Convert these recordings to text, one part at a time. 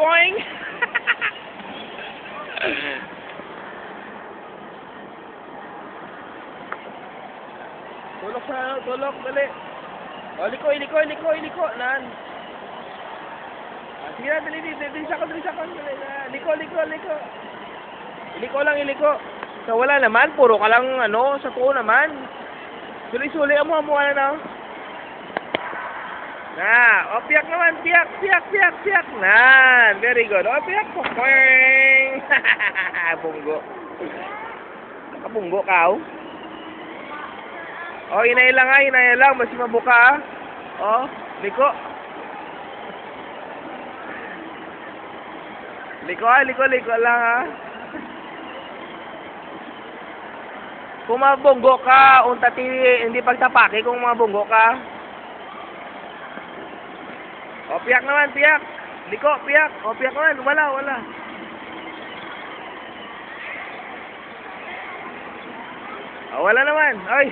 Boing! Tulok sa tulok, dali. O, liko. Nan. Sige na, dali. Dali sa kon. Dali na. Liko. Iliko. So, wala naman. Puro ka lang, sa tuo naman. Suli-suli mo na. Na, piyak naman. Piyak. Nan. Very good. Piyak. Boing! Bunggo. Nakabunggo ka, Inay lang. Mas mabuka, liko. Liko lang, Kung mabunggo ka, hindi pagtapaki kung mabunggo ka. Piyak naman. Liko, piyak. Piyak naman. Wala. Wala naman. Oy.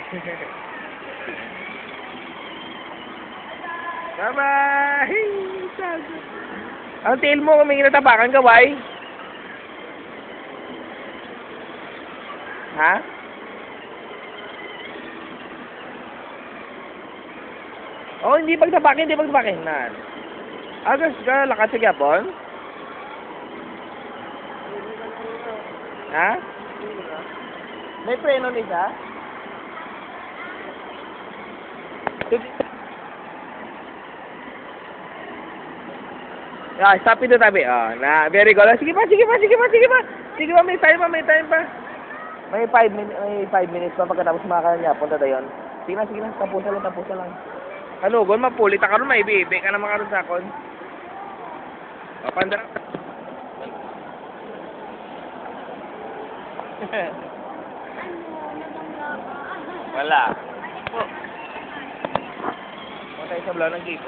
Bye-bye. Ang tail mo, may kinatapakan ka, why? Ha? Hindi pagtapakin. Nan. Agas ka, lakas sa gyapon? Ha? May preno nisa? Stop ito tabi. Very good. Sige pa. May time pa. May 5 minutes pa pagkatapos makakaroon niya. Punta tayo. Sige na. Tapusan lang. Gon, mapulit ka ron. May bibi ka na makaroon sa akon. Pandara. Wala. Punta tayo sa blaw ng gate.